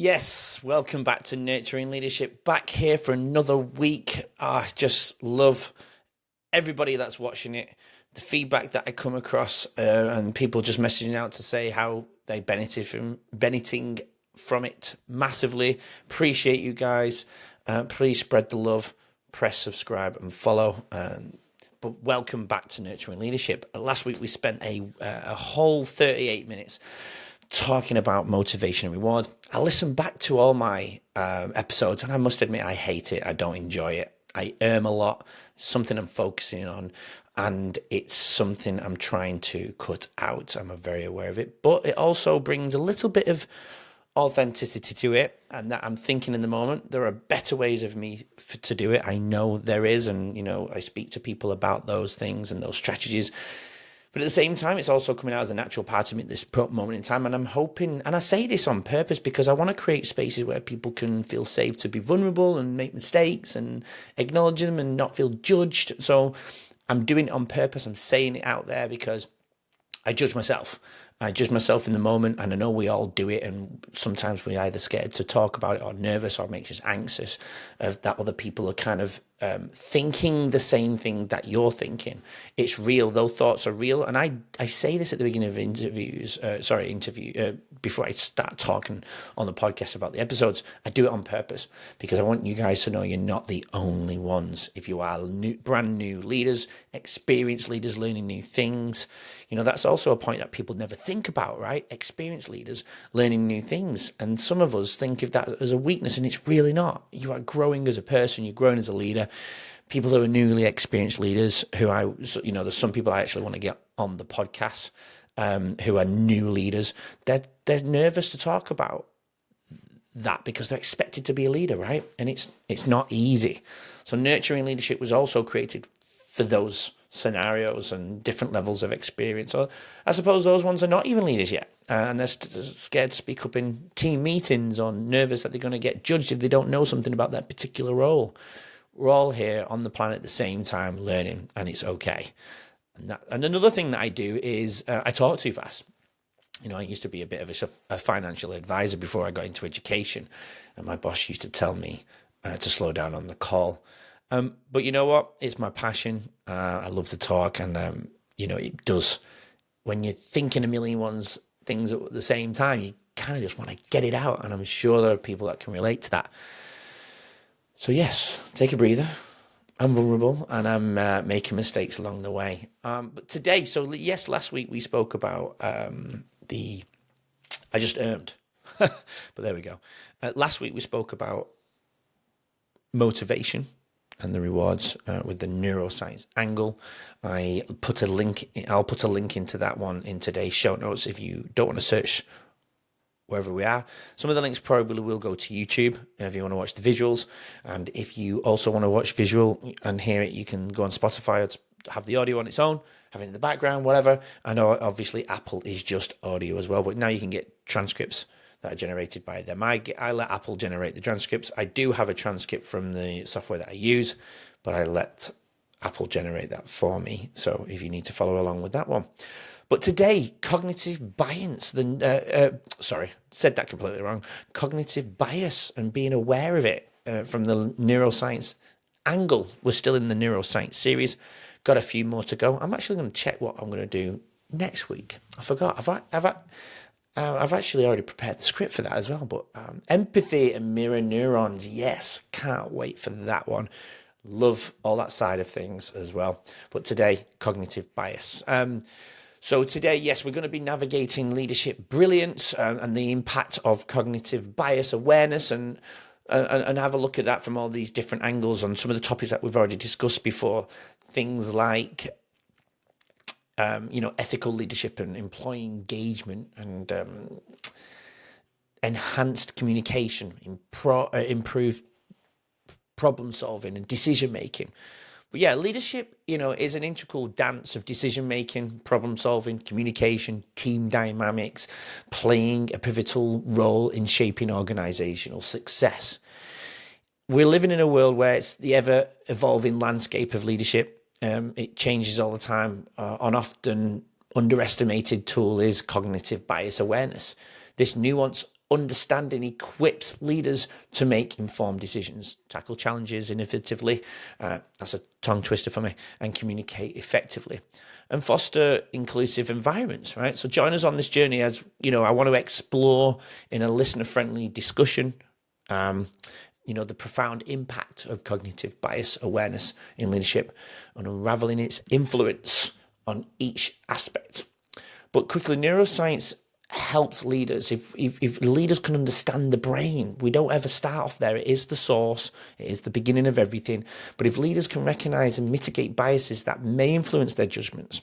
Yes, welcome back to Nurturing Leadership. Back here for another week. I just love everybody that's watching it, the feedback that I come across, and people just messaging out to say how they benefiting from it massively. Appreciate you guys. Please spread the love, press subscribe and follow. But welcome back to Nurturing Leadership. Last week we spent a whole 38 minutes talking about motivation and reward. I listened back to all my episodes and I must admit I hate it. I don't enjoy it. I a lot. It's something I'm focusing on and it's something I'm trying to cut out. I'm very aware of it, but it also brings a little bit of authenticity to it, and that I'm thinking in the moment there are better ways of me to do it. I know there is, and I speak to people about those things and those strategies. But at the same time, it's also coming out as a natural part of me at this moment in time. And I'm hoping, and I say this on purpose, because I want to create spaces where people can feel safe to be vulnerable and make mistakes and acknowledge them and not feel judged. So I'm doing it on purpose. I'm saying it out there because I judge myself. I judge myself in the moment, and I know we all do it, and sometimes we're either scared to talk about it or nervous or it makes us anxious of that other people are kind of thinking the same thing that you're thinking. It's real. Those thoughts are real. And I say this at the beginning of interviews, before I start talking on the podcast about the episodes. I do it on purpose because I want you guys to know you're not the only ones. If you are brand new leaders, experienced leaders, learning new things, that's also a point that people never think about, right? Experienced leaders learning new things. And some of us think of that as a weakness, and it's really not. You are growing as a person, you're growing as a leader. People who are newly experienced leaders there's some people I actually want to get on the podcast who are new leaders. They're nervous to talk about that because they're expected to be a leader, right? And it's not easy. So Nurturing Leadership was also created for those scenarios and different levels of experience. So I suppose those ones are not even leaders yet, and they're scared to speak up in team meetings or nervous that they're going to get judged if they don't know something about that particular role. We're all here on the planet at the same time learning, and it's okay. And another thing that I do is I talk too fast. I used to be a bit of a financial advisor before I got into education, and my boss used to tell me to slow down on the call. But you know what? It's my passion. I love to talk, and it does. When you're thinking a million things at the same time, you kind of just want to get it out, and I'm sure there are people that can relate to that. So yes, take a breather. I'm vulnerable and I'm making mistakes along the way. But today, last week we spoke about I just earned, but there we go. Last week we spoke about motivation and the rewards with the neuroscience angle. I'll put a link into that one in today's show notes if you don't want to search wherever we are. Some of the links probably will go to YouTube if you want to watch the visuals. And if you also want to watch visual and hear it, you can go on Spotify or have the audio on its own, have it in the background, whatever. I know obviously Apple is just audio as well, but now you can get transcripts that are generated by them. I let Apple generate the transcripts. I do have a transcript from the software that I use, but I let Apple generate that for me. So if you need to follow along with that one. But today, cognitive bias, said that completely wrong. Cognitive bias and being aware of it from the neuroscience angle. We're still in the neuroscience series. Got a few more to go. I'm actually going to check what I'm going to do next week. I forgot. I've actually already prepared the script for that as well. But empathy and mirror neurons, yes, can't wait for that one. Love all that side of things as well. But today, cognitive bias. So today, yes, we're going to be navigating leadership brilliance and the impact of cognitive bias awareness and have a look at that from all these different angles on some of the topics that we've already discussed before. Things like, ethical leadership and employee engagement and enhanced communication, improved problem solving and decision making. But yeah, leadership, is an integral dance of decision-making, problem-solving, communication, team dynamics, playing a pivotal role in shaping organizational success. We're living in a world where it's the ever-evolving landscape of leadership. It changes all the time. An often underestimated tool is cognitive bias awareness. This nuanced understanding equips leaders to make informed decisions, tackle challenges innovatively, that's a tongue twister for me, and communicate effectively, and foster inclusive environments, right? So join us on this journey as, I want to explore in a listener-friendly discussion, the profound impact of cognitive bias awareness in leadership and unraveling its influence on each aspect. But quickly, neuroscience helps leaders. If leaders can understand the brain, we don't ever start off there. It is the source. It is the beginning of everything. But if leaders can recognize and mitigate biases that may influence their judgments,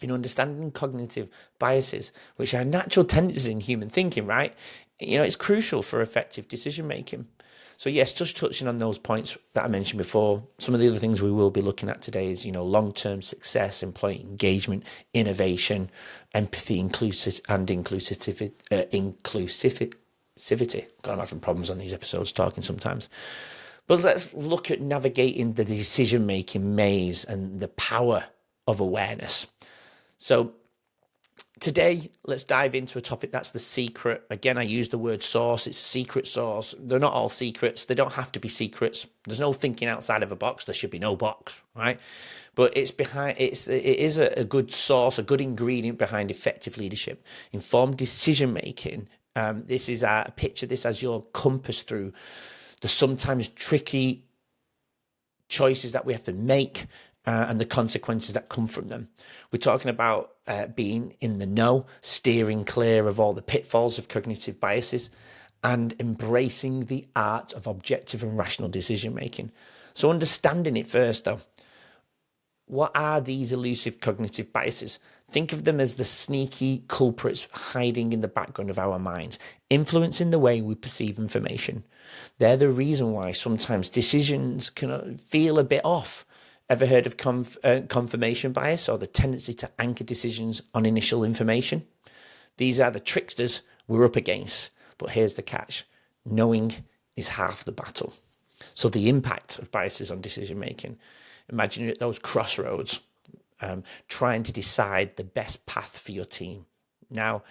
understanding cognitive biases, which are natural tendencies in human thinking, right? It's crucial for effective decision making. So yes, just touching on those points that I mentioned before, some of the other things we will be looking at today is, long-term success, employee engagement, innovation, empathy, inclusivity. God, I'm having problems on these episodes talking sometimes. But let's look at navigating the decision-making maze and the power of awareness. So today, let's dive into a topic that's the secret. Again, I use the word source. It's a secret source. They're not all secrets. They don't have to be secrets. There's no thinking outside of a box. There should be no box, right? But it is a good source, a good ingredient behind effective leadership, informed decision making. Picture this as your compass through the sometimes tricky choices that we have to make, and the consequences that come from them. We're talking about being in the know, steering clear of all the pitfalls of cognitive biases, and embracing the art of objective and rational decision making. So understanding it first, though. What are these elusive cognitive biases? Think of them as the sneaky culprits hiding in the background of our minds, influencing the way we perceive information. They're the reason why sometimes decisions can feel a bit off. Ever heard of confirmation bias, or the tendency to anchor decisions on initial information? These are the tricksters we're up against. But here's the catch. Knowing is half the battle. So the impact of biases on decision making. Imagine you're at those crossroads, trying to decide the best path for your team. Now,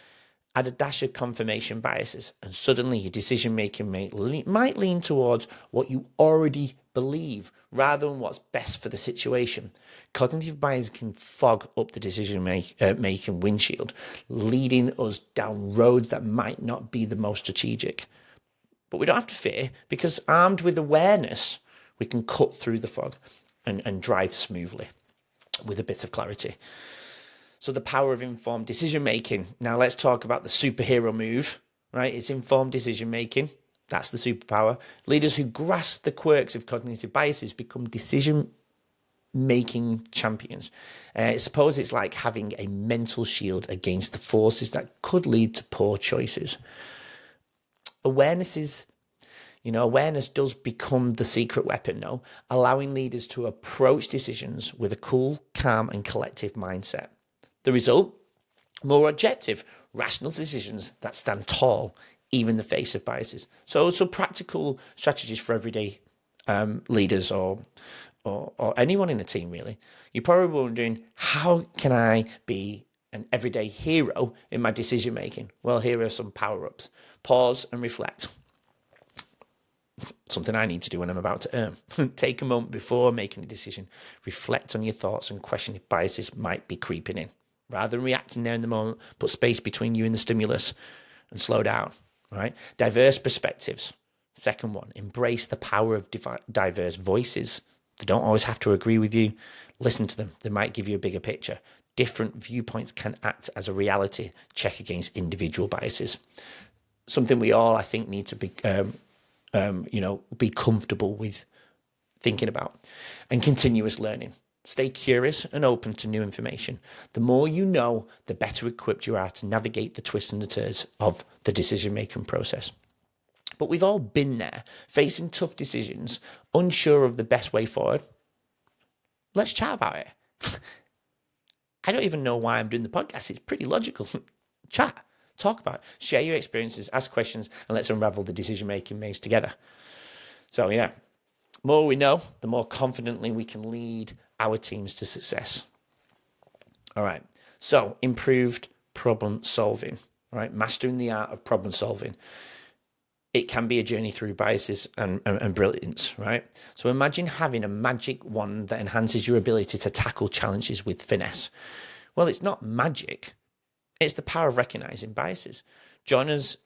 add a dash of confirmation biases, and suddenly your decision making might lean towards what you already believe rather than what's best for the situation. Cognitive bias can fog up the decision making windshield, leading us down roads that might not be the most strategic. But we don't have to fear, because armed with awareness, we can cut through the fog and drive smoothly with a bit of clarity. So the power of informed decision making. Now let's talk about the superhero move, right? It's informed decision making. That's the superpower. Leaders who grasp the quirks of cognitive biases become decision making champions. Suppose it's like having a mental shield against the forces that could lead to poor choices. Awareness does become the secret weapon, no? Allowing leaders to approach decisions with a cool, calm, and collective mindset. The result? More objective, rational decisions that stand tall, even in the face of biases. So practical strategies for everyday leaders or anyone in a team, really. You're probably wondering, how can I be an everyday hero in my decision making? Well, here are some power-ups. Pause and reflect. Something I need to do when I'm about to take a moment before making a decision. Reflect on your thoughts and question if biases might be creeping in. Rather than reacting there in the moment, put space between you and the stimulus and slow down, right? Diverse perspectives. Second one, embrace the power of diverse voices. They don't always have to agree with you. Listen to them. They might give you a bigger picture. Different viewpoints can act as a reality check against individual biases. Something we all, I think, need to be comfortable with thinking about. And continuous learning. Stay curious and open to new information. The more you know, the better equipped you are to navigate the twists and the turns of the decision-making process. But we've all been there, facing tough decisions, unsure of the best way forward. Let's chat about it. I don't even know why I'm doing the podcast. It's pretty logical. Chat, talk about it, share your experiences, ask questions, and let's unravel the decision-making maze together. So yeah, the more we know, the more confidently we can lead our teams to success. All right, so improved problem solving. right? Mastering the art of problem solving. It can be a journey through biases and brilliance, right? So imagine having a magic wand that enhances your ability to tackle challenges with finesse. Well, it's not magic. It's the power of recognizing biases. Joining us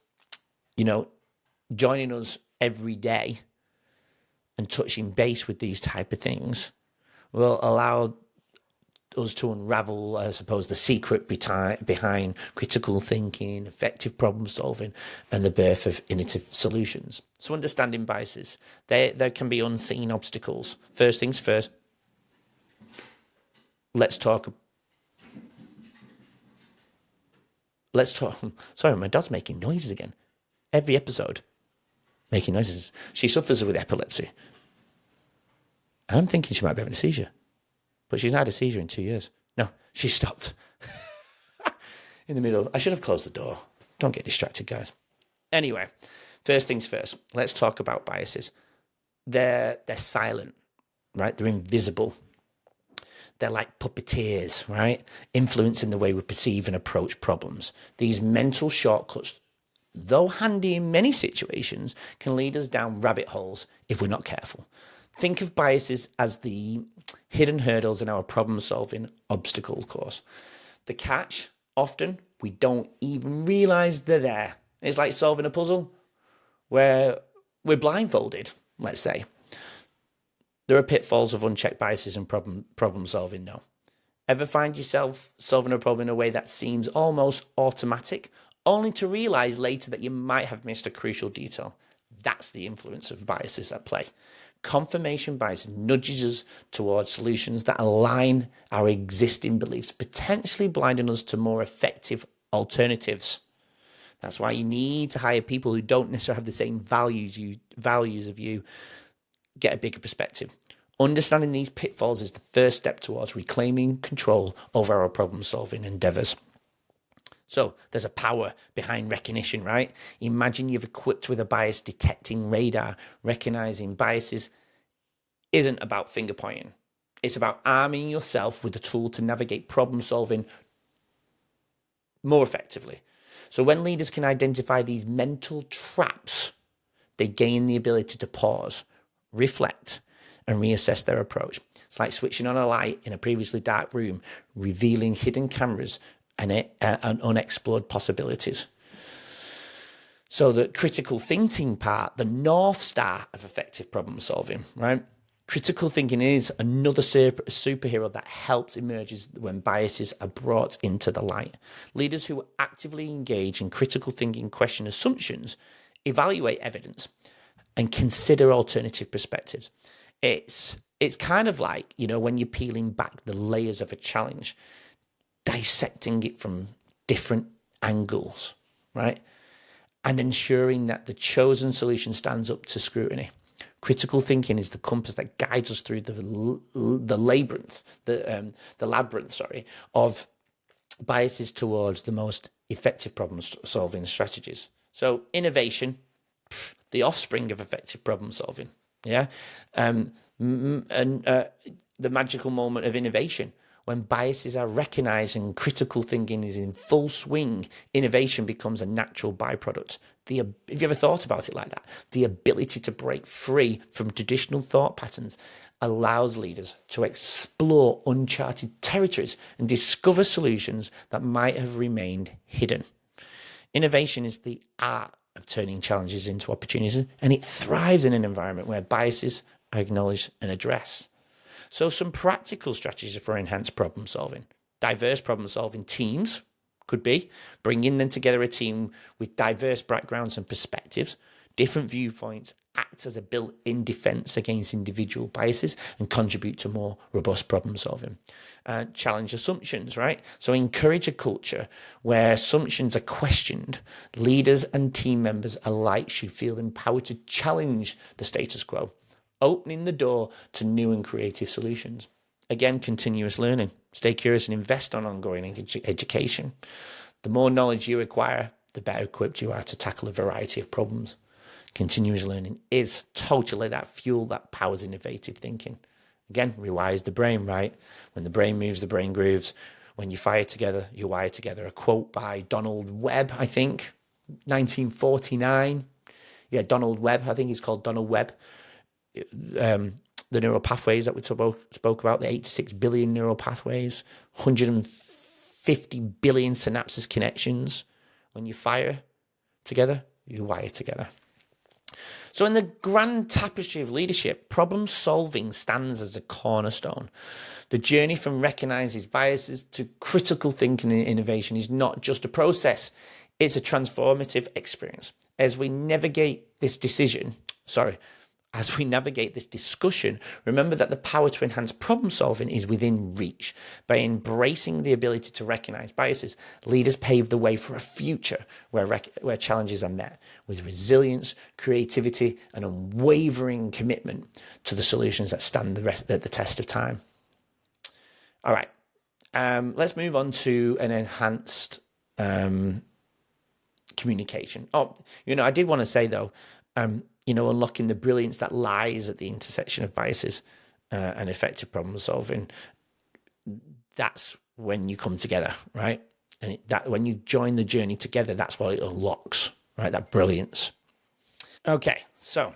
every day and touching base with these type of things will allow us to unravel, I suppose, the secret behind critical thinking, effective problem solving, and the birth of innovative solutions. So understanding biases, there can be unseen obstacles. First things first, let's talk. Sorry, my dog's making noises again. Every episode, making noises. She suffers with epilepsy. And I'm thinking she might be having a seizure. But she's not had a seizure in 2 years. No, she stopped in the middle. I should have closed the door. Don't get distracted, guys. Anyway, first things first. Let's talk about biases. They're silent, right? They're invisible. They're like puppeteers, right? Influencing the way we perceive and approach problems. These mental shortcuts, though handy in many situations, can lead us down rabbit holes if we're not careful. Think of biases as the hidden hurdles in our problem-solving obstacle course. The catch, often, we don't even realize they're there. It's like solving a puzzle where we're blindfolded, let's say. There are pitfalls of unchecked biases and problem solving, no. Ever find yourself solving a problem in a way that seems almost automatic, only to realize later that you might have missed a crucial detail? That's the influence of biases at play. Confirmation bias nudges us towards solutions that align our existing beliefs, potentially blinding us to more effective alternatives. That's why you need to hire people who don't necessarily have the same values of you, get a bigger perspective. Understanding these pitfalls is the first step towards reclaiming control over our problem-solving endeavors. So there's a power behind recognition, right? Imagine you've equipped with a bias detecting radar. Recognizing biases isn't about finger pointing. It's about arming yourself with a tool to navigate problem solving more effectively. So when leaders can identify these mental traps, they gain the ability to pause, reflect, and reassess their approach. It's like switching on a light in a previously dark room, revealing hidden cameras and unexplored possibilities. So the critical thinking part, the North Star of effective problem solving, right? Critical thinking is another superhero that helps emerge when biases are brought into the light. Leaders who actively engage in critical thinking question assumptions, evaluate evidence, and consider alternative perspectives. It's kind of like, when you're peeling back the layers of a challenge, dissecting it from different angles, right? And ensuring that the chosen solution stands up to scrutiny. Critical thinking is the compass that guides us through the labyrinth, of biases towards the most effective problem-solving strategies. So innovation, the offspring of effective problem-solving, yeah? The magical moment of innovation. When biases are recognized and critical thinking is in full swing, innovation becomes a natural byproduct. Have you ever thought about it like that? The ability to break free from traditional thought patterns allows leaders to explore uncharted territories and discover solutions that might have remained hidden. Innovation is the art of turning challenges into opportunities, and it thrives in an environment where biases are acknowledged and addressed. So some practical strategies for enhanced problem solving. Diverse problem solving teams could be bringing them together, a team with diverse backgrounds and perspectives. Different viewpoints act as a built-in defense against individual biases and contribute to more robust problem solving. Challenge assumptions, right? So encourage a culture where assumptions are questioned. Leaders and team members alike should feel empowered to challenge the status quo, opening the door to new and creative solutions. Again, continuous learning. Stay curious and invest on ongoing education. The more knowledge you acquire, the better equipped you are to tackle a variety of problems. Continuous learning is totally that fuel that powers innovative thinking. Again, rewires the brain, right? When the brain moves, the brain grooves. When you fire together, you wire together. A quote by Donald Webb, I think, 1949. Yeah, Donald Webb. I think he's called Donald Webb. The neural pathways that we spoke about, the 86 billion neural pathways, 150 billion synapses connections. When you fire together, you wire together. So in the grand tapestry of leadership, problem solving stands as a cornerstone. The journey from recognizing biases to critical thinking and innovation is not just a process, it's a transformative experience. As we navigate this discussion, remember that the power to enhance problem solving is within reach. By embracing the ability to recognize biases, leaders pave the way for a future where challenges are met with resilience, creativity, and unwavering commitment to the solutions that stand the test of time. All right, let's move on to an enhanced communication. I did want to say though, unlocking the brilliance that lies at the intersection of biases and effective problem solving. That's when you come together, right? And when you join the journey together, that's what it unlocks, right? That brilliance. Okay, so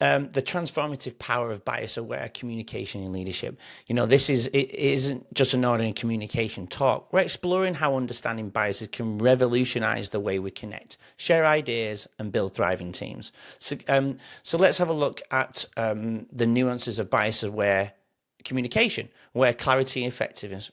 the transformative power of bias-aware communication in leadership. It isn't just an ordinary communication talk. We're exploring how understanding biases can revolutionize the way we connect, share ideas, and build thriving teams. So let's have a look at the nuances of bias-aware communication, where clarity and effectiveness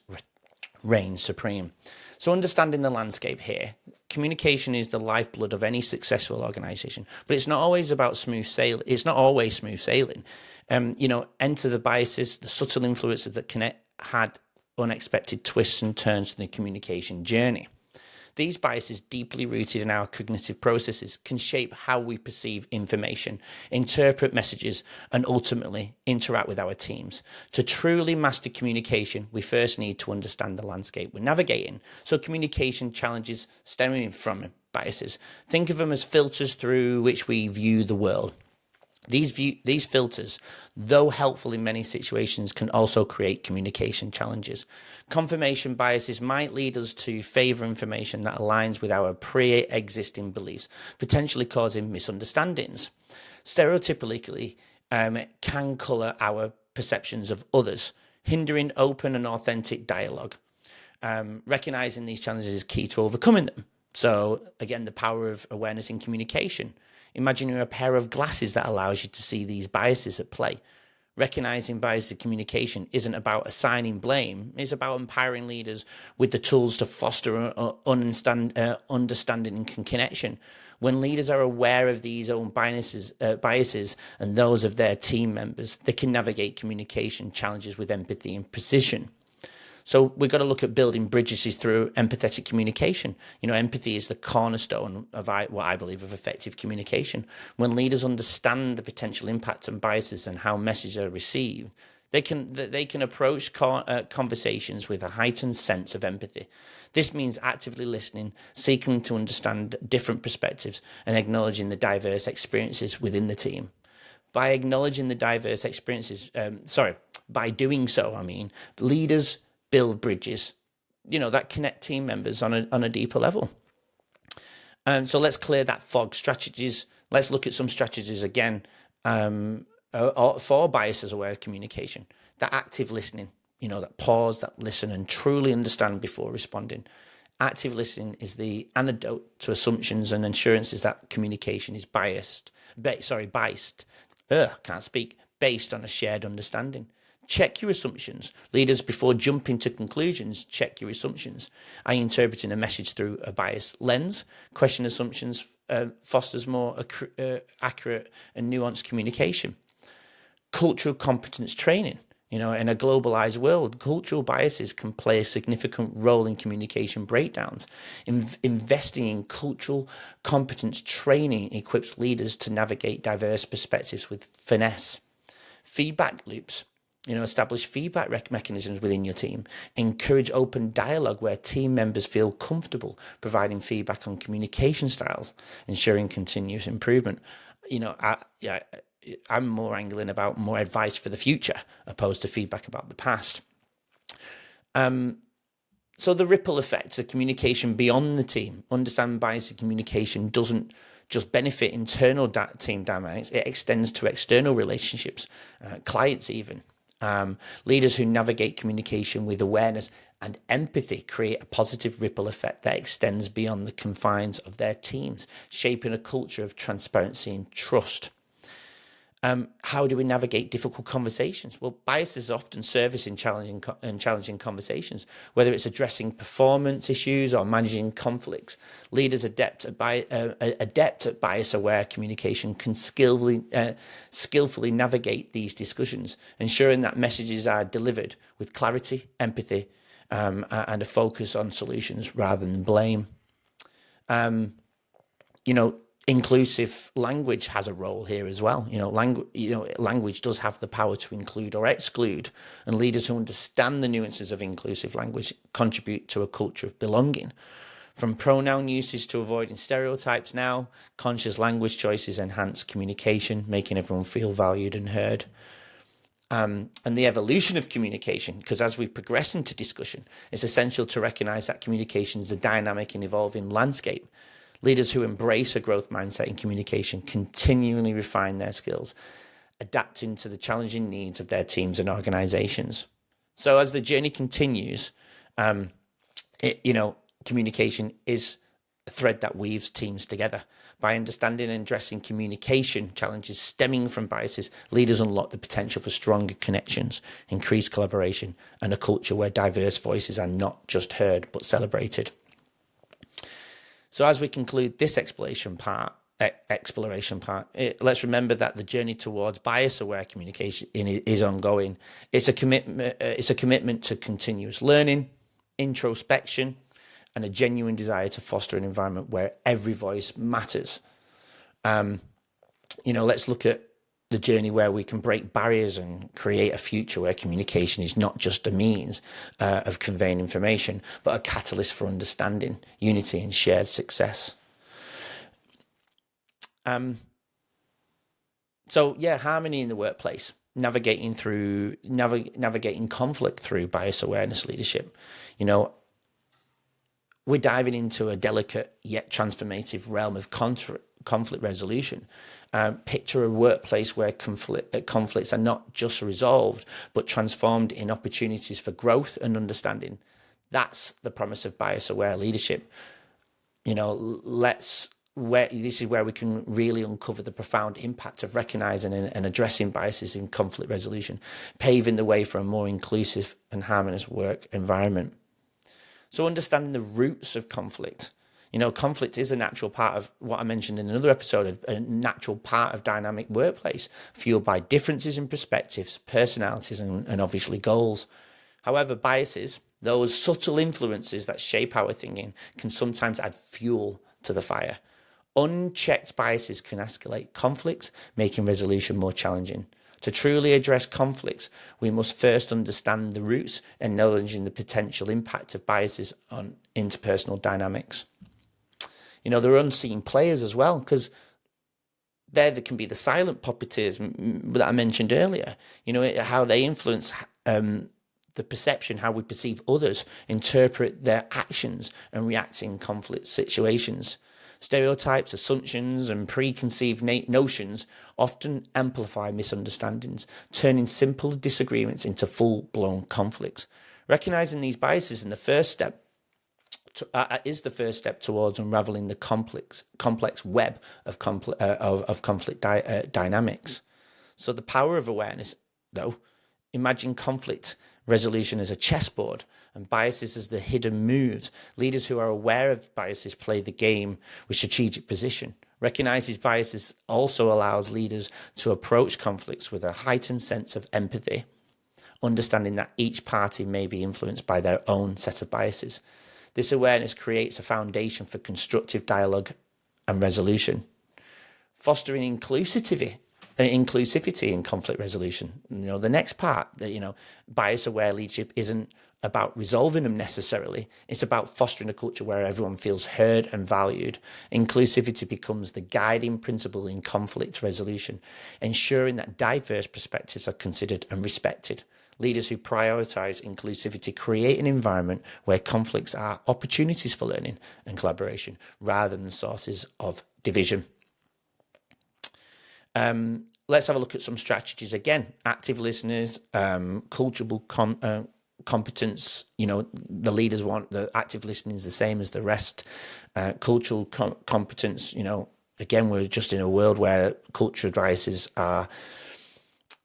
reign supreme. So understanding the landscape here, communication is the lifeblood of any successful organization, but it's not always about smooth sailing. It's not always smooth sailing. Enter the biases, the subtle influences that can add unexpected twists and turns to the communication journey. These biases, deeply rooted in our cognitive processes, can shape how we perceive information, interpret messages, and ultimately interact with our teams. To truly master communication, we first need to understand the landscape we're navigating. So communication challenges stemming from biases. Think of them as filters through which we view the world. These filters, though helpful in many situations, can also create communication challenges. Confirmation biases might lead us to favor information that aligns with our pre-existing beliefs, potentially causing misunderstandings. Stereotypically, can color our perceptions of others, hindering open and authentic dialogue. Recognizing these challenges is key to overcoming them. So again, the power of awareness in communication. Imagine you're a pair of glasses that allows you to see these biases at play. Recognizing biases in communication isn't about assigning blame. It's about empowering leaders with the tools to foster understanding and connection. When leaders are aware of these own biases and those of their team members, they can navigate communication challenges with empathy and precision. So we've got to look at building bridges through empathetic communication. Empathy is the cornerstone of what I believe of effective communication. When leaders understand the potential impact on biases and how messages are received, they can approach conversations with a heightened sense of empathy. This means actively listening, seeking to understand different perspectives, and acknowledging the diverse experiences within the team. By acknowledging the diverse experiences, by doing so, leaders build bridges, that connect team members on a deeper level. So let's clear that fog. Strategies. Let's look at some strategies again for bias-aware communication. That active listening, that pause, that listen, and truly understand before responding. Active listening is the antidote to assumptions and assurances that communication is based on a shared understanding. Check your assumptions. Leaders, before jumping to conclusions, check your assumptions. Are you interpreting a message through a biased lens? Question assumptions fosters more accurate and nuanced communication. Cultural competence training. In a globalized world, cultural biases can play a significant role in communication breakdowns. Investing in cultural competence training equips leaders to navigate diverse perspectives with finesse. Feedback loops. Establish feedback mechanisms within your team. Encourage open dialogue where team members feel comfortable providing feedback on communication styles, ensuring continuous improvement. I'm more angling about more advice for the future opposed to feedback about the past. So the ripple effect of communication beyond the team, understanding bias in communication doesn't just benefit internal team dynamics, it extends to external relationships, clients even. Leaders who navigate communication with awareness and empathy create a positive ripple effect that extends beyond the confines of their teams, shaping a culture of transparency and trust. How do we navigate difficult conversations? Well, biases often surface in challenging conversations, whether it's addressing performance issues or managing conflicts. Leaders adept at bias-aware communication can skillfully navigate these discussions, ensuring that messages are delivered with clarity, empathy, and a focus on solutions rather than blame. Inclusive language has a role here as well. Language does have the power to include or exclude, and leaders who understand the nuances of inclusive language contribute to a culture of belonging. From pronoun usage to avoiding stereotypes now, conscious language choices enhance communication, making everyone feel valued and heard. And the evolution of communication, because as we progress into discussion, it's essential to recognize that communication is a dynamic and evolving landscape. Leaders who embrace a growth mindset in communication continually refine their skills, adapting to the challenging needs of their teams and organizations. So as the journey continues, communication is a thread that weaves teams together. By understanding and addressing communication challenges stemming from biases, leaders unlock the potential for stronger connections, increased collaboration, and a culture where diverse voices are not just heard, but celebrated. So as we conclude this exploration part, let's remember that the journey towards bias-aware communication is ongoing. It's a commitment to continuous learning, introspection, and a genuine desire to foster an environment where every voice matters. Let's look at the journey where we can break barriers and create a future where communication is not just a means of conveying information, but a catalyst for understanding, unity, and shared success. Harmony in the workplace, navigating conflict through bias awareness leadership. We're diving into a delicate yet transformative realm of conflict resolution. Picture a workplace where conflicts are not just resolved, but transformed in opportunities for growth and understanding. That's the promise of bias-aware leadership. This is where we can really uncover the profound impact of recognizing and addressing biases in conflict resolution, paving the way for a more inclusive and harmonious work environment. So understanding the roots of conflict. Conflict is a natural part of what I mentioned in another episode, a natural part of dynamic workplace, fueled by differences in perspectives, personalities, and obviously goals. However, biases, those subtle influences that shape our thinking, can sometimes add fuel to the fire. Unchecked biases can escalate conflicts, making resolution more challenging. To truly address conflicts, we must first understand the roots, acknowledging the potential impact of biases on interpersonal dynamics. There are unseen players as well, because there can be the silent puppeteers that I mentioned earlier. How they influence the perception, how we perceive others, interpret their actions, and react in conflict situations. Stereotypes, assumptions, and preconceived notions often amplify misunderstandings, turning simple disagreements into full-blown conflicts. Recognizing these biases is the first step towards unraveling the complex web of conflict dynamics. So the power of awareness, though, imagine conflict resolution as a chessboard and biases as the hidden moves. Leaders who are aware of biases play the game with strategic position. Recognize these biases also allows leaders to approach conflicts with a heightened sense of empathy, understanding that each party may be influenced by their own set of biases. This awareness creates a foundation for constructive dialogue and resolution. Fostering inclusivity in conflict resolution. The next part, bias-aware leadership isn't about resolving them necessarily. It's about fostering a culture where everyone feels heard and valued. Inclusivity becomes the guiding principle in conflict resolution, ensuring that diverse perspectives are considered and respected. Leaders who prioritize inclusivity create an environment where conflicts are opportunities for learning and collaboration rather than sources of division. Let's have a look at some strategies again. Active listeners, cultural competence. The leaders want the active listening is the same as the rest. Cultural competence. Again, we're just in a world where cultural biases are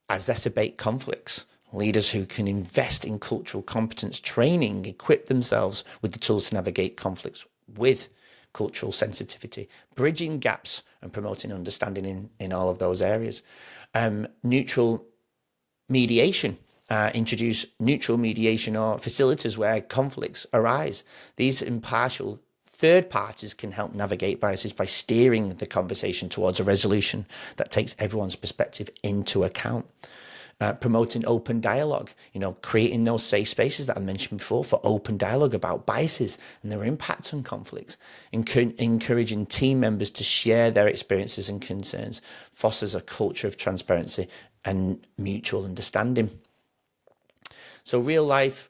exacerbate conflicts. Leaders who can invest in cultural competence training equip themselves with the tools to navigate conflicts with cultural sensitivity, bridging gaps and promoting understanding in all of those areas. Neutral mediation. Introduce neutral mediation or facilitators where conflicts arise. These impartial third parties can help navigate biases by steering the conversation towards a resolution that takes everyone's perspective into account. Promoting open dialogue, creating those safe spaces that I mentioned before for open dialogue about biases and their impact on conflicts. Encouraging team members to share their experiences and concerns fosters a culture of transparency and mutual understanding. So real life,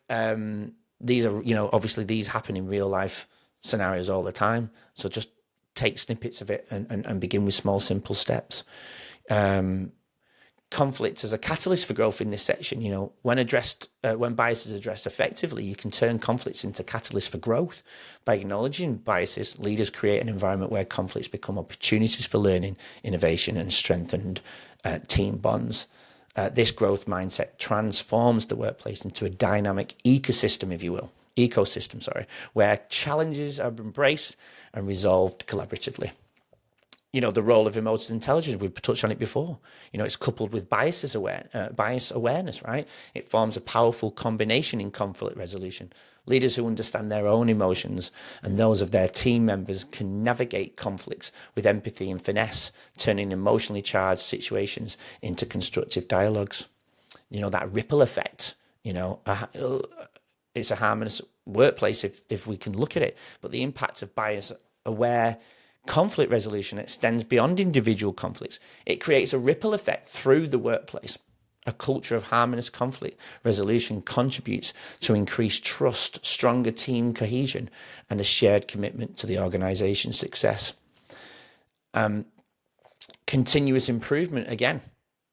these are, obviously these happen in real life scenarios all the time. So just take snippets of it and begin with small, simple steps. Conflict as a catalyst for growth in this section. When bias is addressed effectively, you can turn conflicts into catalysts for growth. By acknowledging biases, leaders create an environment where conflicts become opportunities for learning, innovation, and strengthened team bonds. This growth mindset transforms the workplace into a dynamic ecosystem, where challenges are embraced and resolved collaboratively. The role of emotional intelligence, we've touched on it before. It's coupled with bias awareness, right? It forms a powerful combination in conflict resolution. Leaders who understand their own emotions and those of their team members can navigate conflicts with empathy and finesse, turning emotionally charged situations into constructive dialogues. That ripple effect, it's a harmonious workplace if we can look at it, but the impact of bias aware conflict resolution extends beyond individual conflicts. It creates a ripple effect through the workplace. A culture of harmonious conflict resolution contributes to increased trust, stronger team cohesion, and a shared commitment to the organization's success. Continuous improvement again.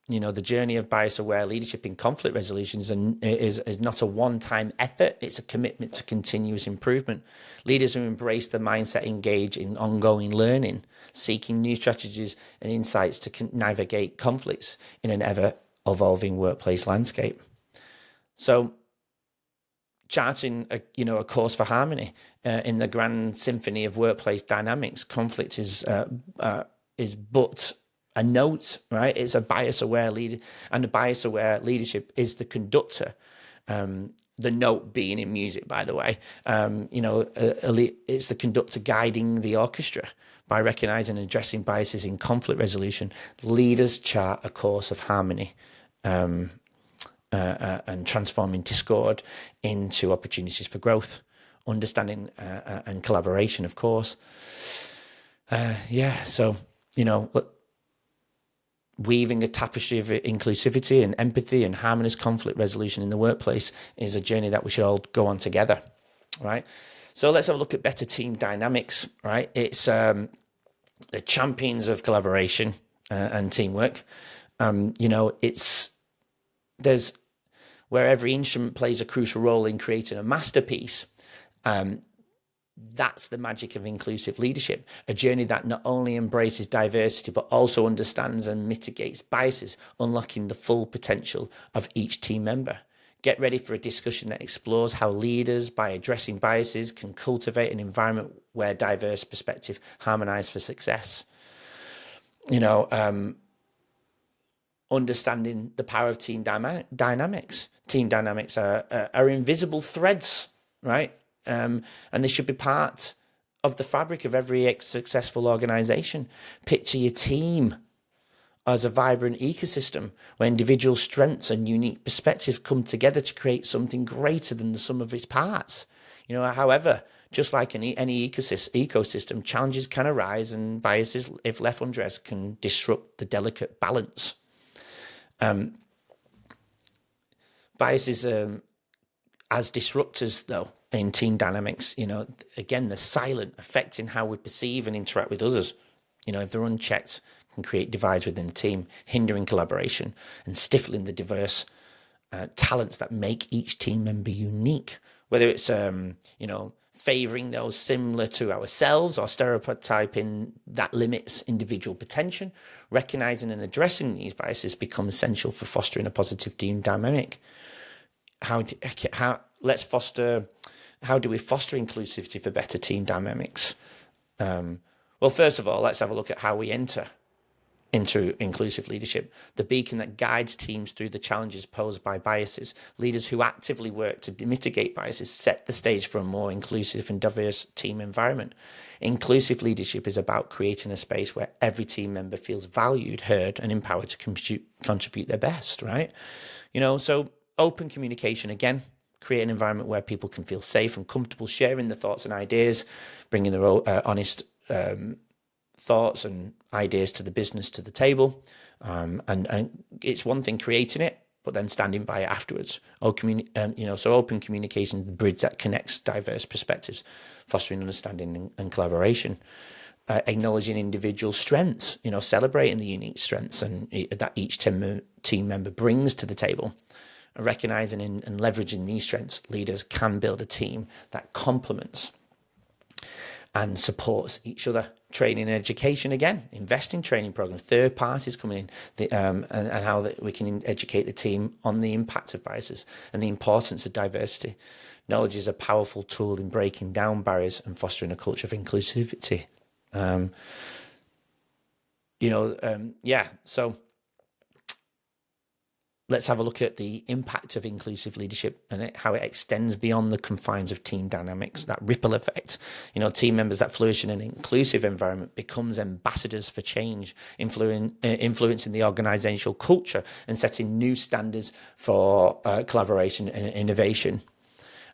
The journey of bias-aware leadership in conflict resolution is not a one-time effort. It's a commitment to continuous improvement. Leaders who embrace the mindset engage in ongoing learning, seeking new strategies and insights to navigate conflicts in an ever-evolving workplace landscape. So, charting a course for harmony in the grand symphony of workplace dynamics, conflict is but a note, right? It's a bias-aware leader, and the bias-aware leadership is the conductor. The note being in music, by the way. It's the conductor guiding the orchestra. By recognizing and addressing biases in conflict resolution, leaders chart a course of harmony and transforming discord into opportunities for growth, understanding and collaboration, of course. Weaving a tapestry of inclusivity and empathy and harmonious conflict resolution in the workplace is a journey that we should all go on together, right? So let's have a look at better team dynamics, right? It's the champions of collaboration and teamwork. There's where every instrument plays a crucial role in creating a masterpiece. That's the magic of inclusive leadership, a journey that not only embraces diversity, but also understands and mitigates biases, unlocking the full potential of each team member. Get ready for a discussion that explores how leaders, by addressing biases, can cultivate an environment where diverse perspectives harmonize for success. Understanding the power of team dynamics. Team dynamics are invisible threads, right? And they should be part of the fabric of every successful organization. Picture your team as a vibrant ecosystem where individual strengths and unique perspectives come together to create something greater than the sum of its parts. However, just like any ecosystem, challenges can arise, and biases, if left unaddressed, can disrupt the delicate balance. Biases as disruptors, though, in team dynamics, again, they're silent, affecting how we perceive and interact with others. If they're unchecked, can create divides within the team, hindering collaboration and stifling the diverse talents that make each team member unique. Whether it's, favouring those similar to ourselves or stereotyping that limits individual potential, recognising and addressing these biases become essential for fostering a positive team dynamic. How do we foster inclusivity for better team dynamics? Well, first of all, let's have a look at how we enter into inclusive leadership. The beacon that guides teams through the challenges posed by biases. Leaders who actively work to mitigate biases set the stage for a more inclusive and diverse team environment. Inclusive leadership is about creating a space where every team member feels valued, heard, and empowered to contribute their best, right? So open communication, again, create an environment where people can feel safe and comfortable sharing their thoughts and ideas, bringing their honest thoughts and ideas to the business, to the table. And it's one thing creating it, but then standing by it afterwards. So open communication is the bridge that connects diverse perspectives, fostering understanding and collaboration. Acknowledging individual strengths, celebrating the unique strengths that each team member brings to the table. Recognizing and leveraging these strengths, leaders can build a team that complements and supports each other. Training and education, again, invest in training programs, third parties coming in, and how we can educate the team on the impact of biases and the importance of diversity. Knowledge is a powerful tool in breaking down barriers and fostering a culture of inclusivity. So let's have a look at the impact of inclusive leadership and how it extends beyond the confines of team dynamics, that ripple effect. Team members that flourish in an inclusive environment becomes ambassadors for change, influencing the organizational culture and setting new standards for collaboration and innovation.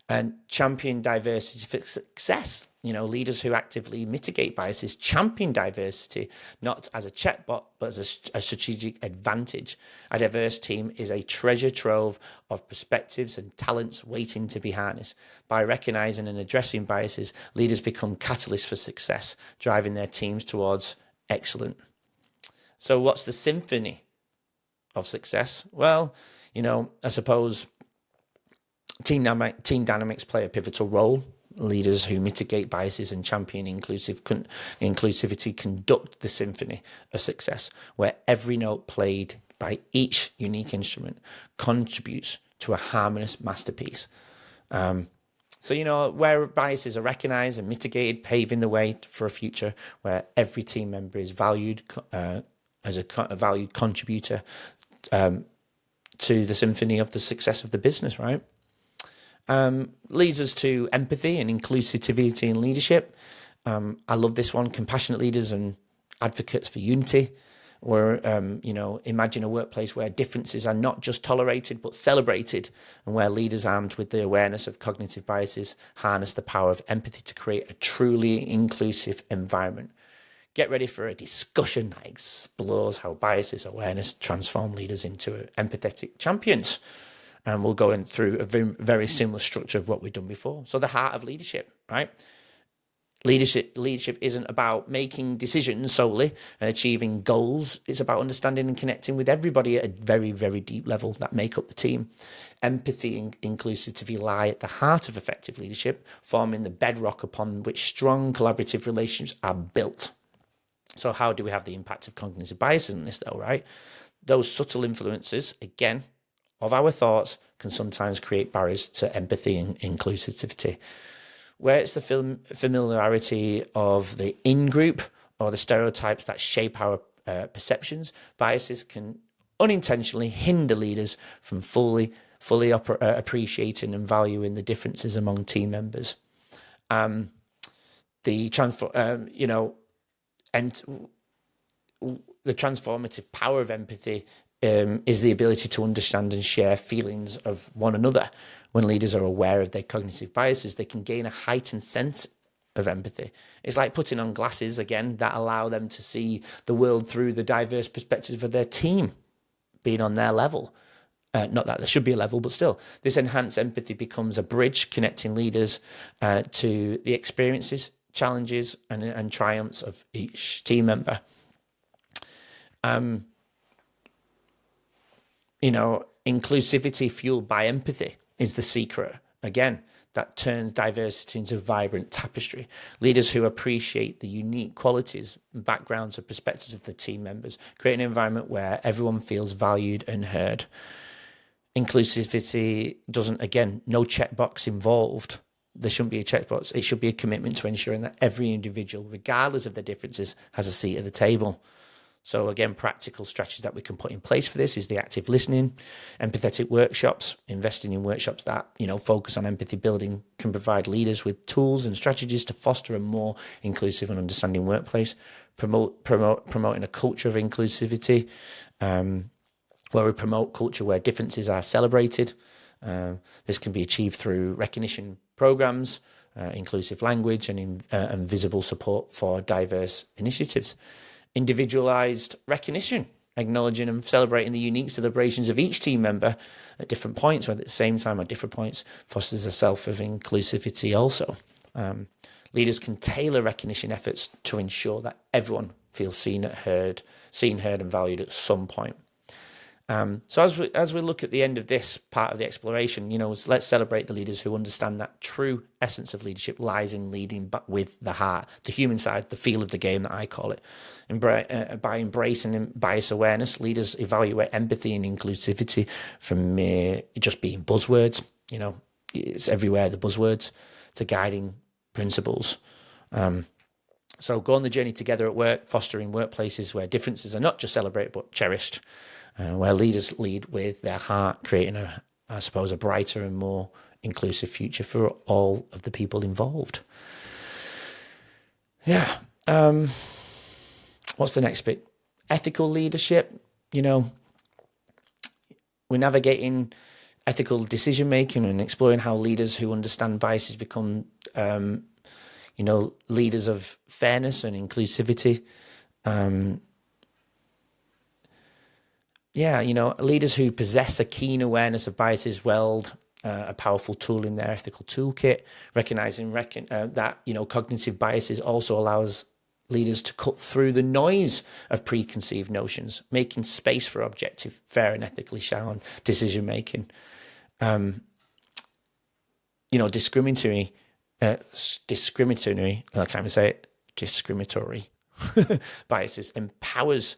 And champion diversity for success. Leaders who actively mitigate biases champion diversity, not as a checkbox, but as a strategic advantage. A diverse team is a treasure trove of perspectives and talents waiting to be harnessed. By recognizing and addressing biases, leaders become catalysts for success, driving their teams towards excellence. So what's the symphony of success? Well, I suppose team dynamics play a pivotal role. Leaders who mitigate biases and champion inclusivity conduct the symphony of success, where every note played by each unique instrument contributes to a harmonious masterpiece. Where biases are recognized and mitigated, paving the way for a future where every team member is valued as a valued contributor to the symphony of the success of the business, right? Leads us to empathy and inclusivity in leadership. I love this one. Compassionate leaders and advocates for unity. Where imagine a workplace where differences are not just tolerated but celebrated, and where leaders armed with the awareness of cognitive biases harness the power of empathy to create a truly inclusive environment. Get ready for a discussion that explores how biases awareness transform leaders into empathetic champions. And we'll go in through a very similar structure of what we've done before. So the heart of leadership, right? Leadership isn't about making decisions solely and achieving goals. It's about understanding and connecting with everybody at a very, very deep level that make up the team. Empathy and inclusivity lie at the heart of effective leadership, forming the bedrock upon which strong collaborative relationships are built. So how do we have the impact of cognitive biases in this though, right? Those subtle influences, again, of our thoughts can sometimes create barriers to empathy and inclusivity. Where it's the familiarity of the in-group or the stereotypes that shape our perceptions, biases can unintentionally hinder leaders from fully appreciating and valuing the differences among team members. And the transformative power of empathy is the ability to understand and share feelings of one another. When leaders are aware of their cognitive biases, they can gain a heightened sense of empathy. It's like putting on glasses, again, that allow them to see the world through the diverse perspectives of their team, being on their level. Not that there should be a level, but still, this enhanced empathy becomes a bridge connecting leaders to the experiences, challenges, and triumphs of each team member. Inclusivity fueled by empathy is the secret. Again, that turns diversity into a vibrant tapestry. Leaders who appreciate the unique qualities, backgrounds, and perspectives of the team members create an environment where everyone feels valued and heard. Inclusivity doesn't, again, no checkbox involved. There shouldn't be a checkbox. It should be a commitment to ensuring that every individual, regardless of their differences, has a seat at the table. So again, practical strategies that we can put in place for this is the active listening, empathetic workshops, investing in workshops that, focus on empathy building can provide leaders with tools and strategies to foster a more inclusive and understanding workplace, promoting a culture of inclusivity, where we promote culture where differences are celebrated. This can be achieved through recognition programs, inclusive language, and visible support for diverse initiatives. Individualized recognition, acknowledging and celebrating the unique celebrations of each team member at different points, whether at the same time or different points, fosters a self of inclusivity also. Leaders can tailor recognition efforts to ensure that everyone feels seen, heard, and valued at some point. So as we look at the end of this part of the exploration, let's celebrate the leaders who understand that true essence of leadership lies in leading with the heart, the human side, the feel of the game that I call it. By embracing bias awareness, leaders evaluate empathy and inclusivity from just being buzzwords. It's everywhere, the buzzwords, to guiding principles. So go on the journey together at work, fostering workplaces where differences are not just celebrated but cherished. Where leaders lead with their heart, creating a brighter and more inclusive future for all of the people involved. Yeah. What's the next bit? Ethical leadership. We're navigating ethical decision making and exploring how leaders who understand biases become, leaders of fairness and inclusivity. Leaders who possess a keen awareness of biases wield a powerful tool in their ethical toolkit, recognizing that, cognitive biases also allows leaders to cut through the noise of preconceived notions, making space for objective, fair and ethically sound decision-making. Discriminatory, I can't even say it, discriminatory biases empowers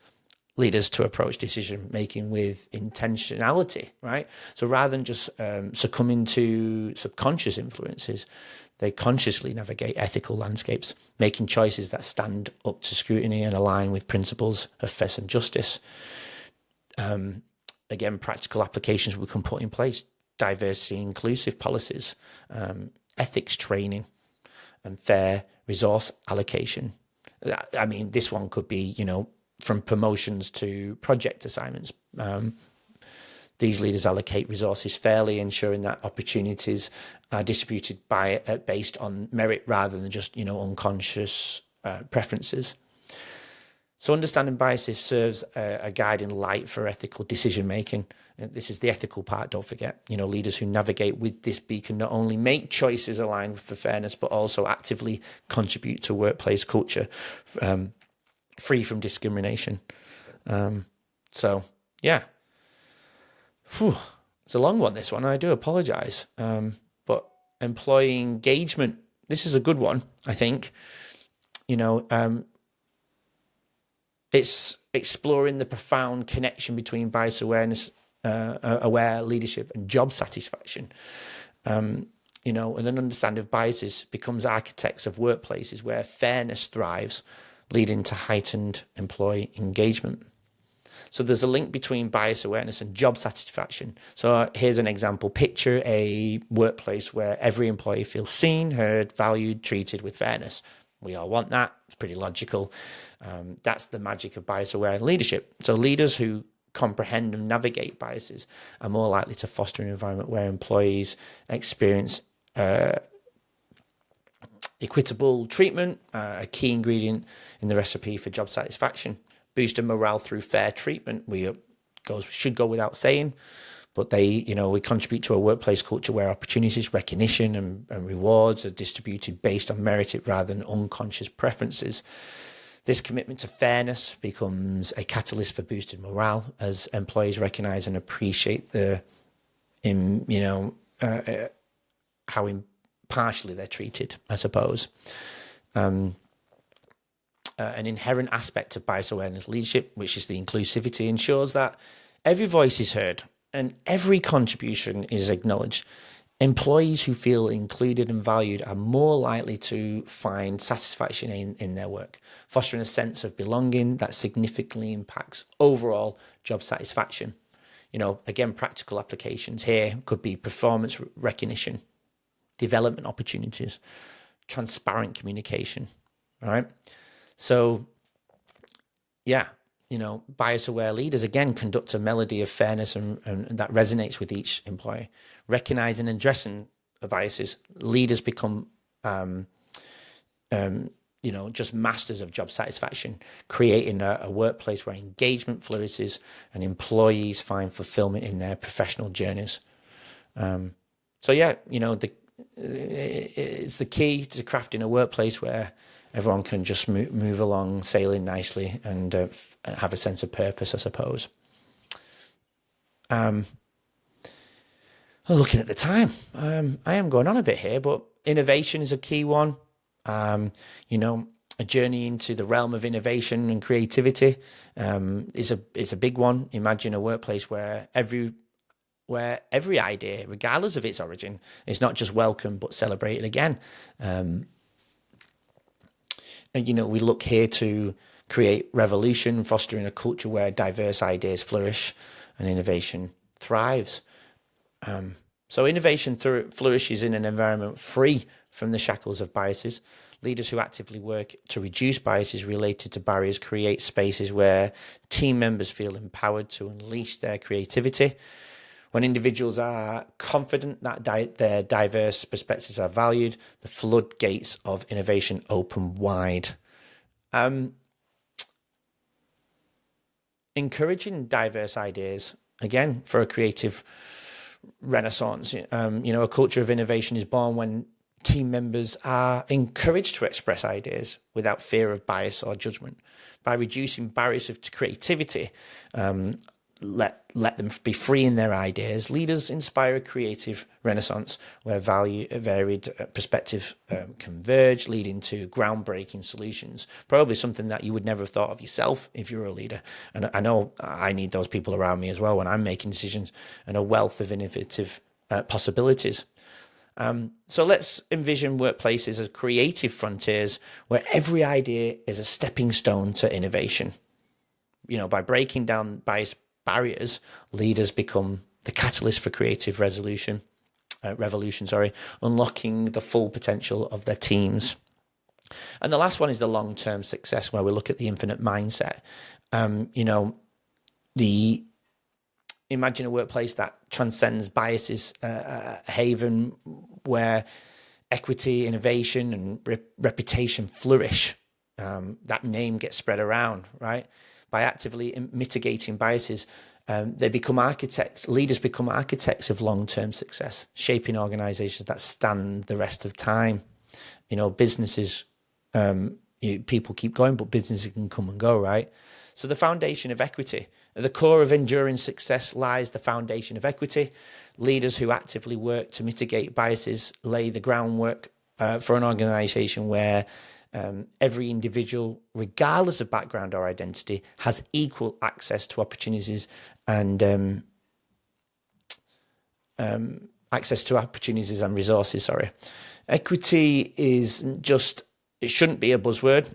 leaders to approach decision making with intentionality, right? So rather than just succumbing to subconscious influences, they consciously navigate ethical landscapes, making choices that stand up to scrutiny and align with principles of fairness and justice. Again, practical applications we can put in place: diversity, inclusive policies, ethics training, and fair resource allocation. I mean, this one could be, from promotions to project assignments. These leaders allocate resources fairly, ensuring that opportunities are distributed based on merit rather than just, unconscious preferences. So understanding biases serves a guiding light for ethical decision making. This is the ethical part, don't forget. Leaders who navigate with this beacon not only make choices aligned for fairness, but also actively contribute to workplace culture free from discrimination. It's a long one, this one. I do apologize. But employee engagement, this is a good one, I think. It's exploring the profound connection between bias awareness, aware leadership, and job satisfaction. And an understanding of biases becomes architects of workplaces where fairness thrives, leading to heightened employee engagement. So there's a link between bias awareness and job satisfaction. So here's an example. Picture a workplace where every employee feels seen, heard, valued, treated with fairness. We all want that. It's pretty logical. That's the magic of bias-aware leadership. So leaders who comprehend and navigate biases are more likely to foster an environment where employees experience equitable treatment, a key ingredient in the recipe for job satisfaction. Boosting morale through fair treatment should go without saying, but we contribute to a workplace culture where opportunities, recognition, and rewards are distributed based on merit rather than unconscious preferences. This commitment to fairness becomes a catalyst for boosted morale as employees recognize and appreciate how impartially they're treated, I suppose. An inherent aspect of bias awareness leadership, which is the inclusivity, ensures that every voice is heard and every contribution is acknowledged. Employees who feel included and valued are more likely to find satisfaction in their work, fostering a sense of belonging that significantly impacts overall job satisfaction. Again, practical applications here could be performance recognition, development opportunities, transparent communication, all right? So, bias-aware leaders, again, conduct a melody of fairness and that resonates with each employee. Recognizing and addressing the biases, leaders become, just masters of job satisfaction, creating a workplace where engagement flourishes and employees find fulfillment in their professional journeys. It's the key to crafting a workplace where everyone can just move along, sailing nicely, and have a sense of purpose, I suppose. Looking at the time, I am going on a bit here, but innovation is a key one. A journey into the realm of innovation and creativity is a big one. Imagine a workplace where every idea, regardless of its origin, is not just welcomed but celebrated again. We look here to create revolution, fostering a culture where diverse ideas flourish and innovation thrives. So innovation flourishes in an environment free from the shackles of biases. Leaders who actively work to reduce biases related to barriers create spaces where team members feel empowered to unleash their creativity. When individuals are confident that their diverse perspectives are valued, the floodgates of innovation open wide. Encouraging diverse ideas, again, for a creative renaissance. A culture of innovation is born when team members are encouraged to express ideas without fear of bias or judgment. By reducing barriers to creativity, let them be free in their ideas, leaders inspire a creative renaissance where varied perspectives converge, leading to groundbreaking solutions. Probably something that you would never have thought of yourself if you were a leader. And I know I need those people around me as well when I'm making decisions, and a wealth of innovative possibilities. So let's envision workplaces as creative frontiers where every idea is a stepping stone to innovation. By breaking down bias barriers, leaders become the catalyst for creative revolution, unlocking the full potential of their teams. And the last one is the long-term success, where we look at the infinite mindset. Imagine a workplace that transcends biases, a haven where equity, innovation, and reputation flourish. That name gets spread around, right? By actively mitigating biases, leaders become architects of long-term success, shaping organizations that stand the rest of time. Businesses, people keep going, but businesses can come and go, right? So the foundation of equity, at the core of enduring success lies the foundation of equity. Leaders who actively work to mitigate biases lay the groundwork for an organization where every individual, regardless of background or identity, has equal access to opportunities and resources. Equity it shouldn't be a buzzword.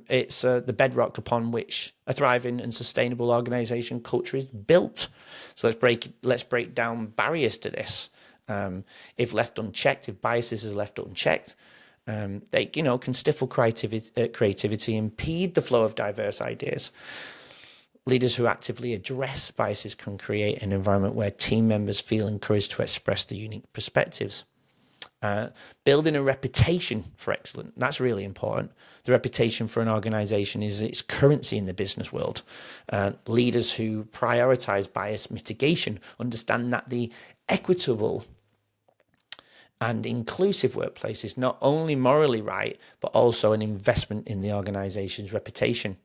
It's the bedrock upon which a thriving and sustainable organization culture is built. So let's break down barriers to this. If biases are left unchecked, they can stifle creativity, impede the flow of diverse ideas. Leaders who actively address biases can create an environment where team members feel encouraged to express their unique perspectives. Building a reputation for excellence, that's really important. The reputation for an organization is its currency in the business world. Leaders who prioritize bias mitigation understand that the equitable and inclusive workplace is not only morally right, but also an investment in the organization's reputation.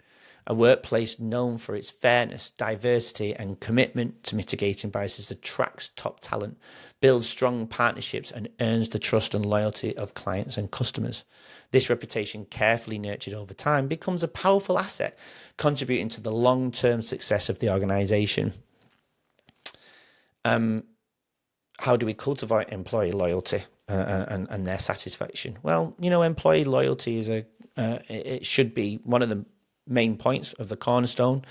A workplace known for its fairness, diversity, and commitment to mitigating biases attracts top talent, builds strong partnerships, and earns the trust and loyalty of clients and customers. This reputation, carefully nurtured over time, becomes a powerful asset, contributing to the long-term success of the organization. How do we cultivate employee loyalty and their satisfaction? Well, employee loyalty is it should be one of the main points of the cornerstone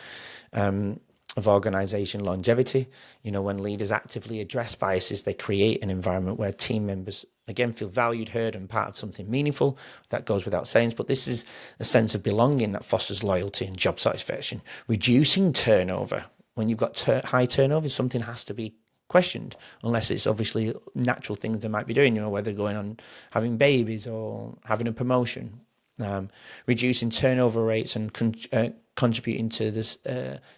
of organization longevity. When leaders actively address biases, they create an environment where team members, again, feel valued, heard, and part of something meaningful. That goes without saying, but this is a sense of belonging that fosters loyalty and job satisfaction. Reducing turnover. When you've got high turnover, something has to be questioned, unless it's obviously natural things they might be doing, whether going on having babies or having a promotion. Reducing turnover rates and contributing to this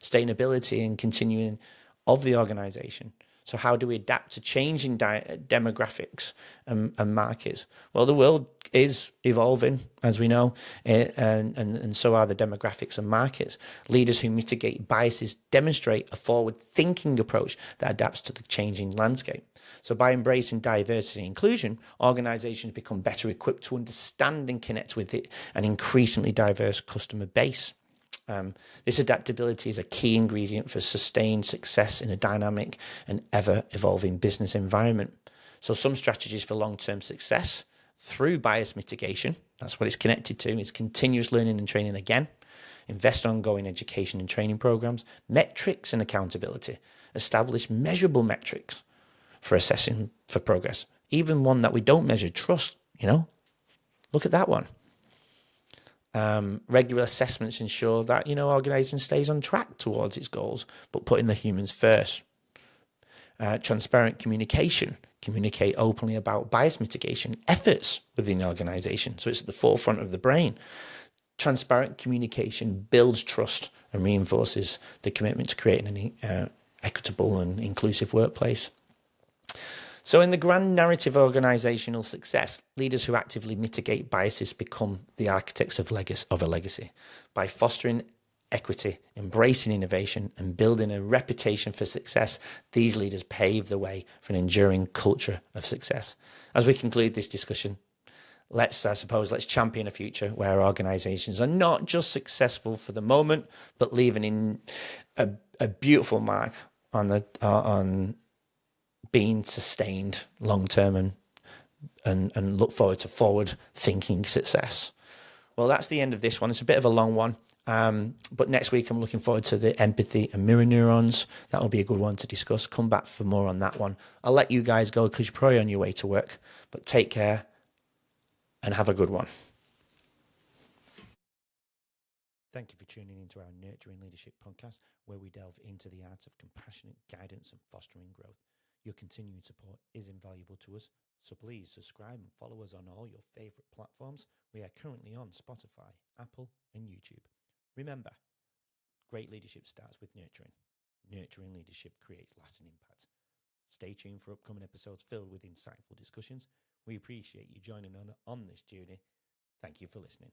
sustainability and continuing of the organization. So how do we adapt to changing demographics and markets? Well, the world is evolving, as we know, and so are the demographics and markets. Leaders who mitigate biases demonstrate a forward-thinking approach that adapts to the changing landscape. So by embracing diversity and inclusion, organizations become better equipped to understand and connect with an increasingly diverse customer base. This adaptability is a key ingredient for sustained success in a dynamic and ever-evolving business environment. So some strategies for long-term success through bias mitigation, that's what it's connected to, is continuous learning and training again, invest in ongoing education and training programs, metrics and accountability, establish measurable metrics for assessing for progress, even one that we don't measure, trust, look at that one. Regular assessments ensure that, organization stays on track towards its goals, but putting the humans first. Transparent communication. Communicate openly about bias mitigation efforts within the organization, so it's at the forefront of the brain. Transparent communication builds trust and reinforces the commitment to creating an equitable and inclusive workplace. So in the grand narrative of organizational success, leaders who actively mitigate biases become the architects of a legacy. By fostering equity, embracing innovation, and building a reputation for success, these leaders pave the way for an enduring culture of success. As we conclude this discussion, let's champion a future where organizations are not just successful for the moment, but leaving in a beautiful mark on being sustained long term and look forward to forward thinking success. Well, that's the end of this one. It's a bit of a long one, but next week I'm looking forward to the empathy and mirror neurons. That will be a good one to discuss. Come back for more on that one. I'll let you guys go because you're probably on your way to work, but take care and have a good one. Thank you for tuning into our Nurturing Leadership podcast, where we delve into the art of compassionate guidance and fostering growth. Your continued support is invaluable to us, so please subscribe and follow us on all your favourite platforms. We are currently on Spotify, Apple, and YouTube. Remember, great leadership starts with nurturing. Nurturing leadership creates lasting impact. Stay tuned for upcoming episodes filled with insightful discussions. We appreciate you joining on this journey. Thank you for listening.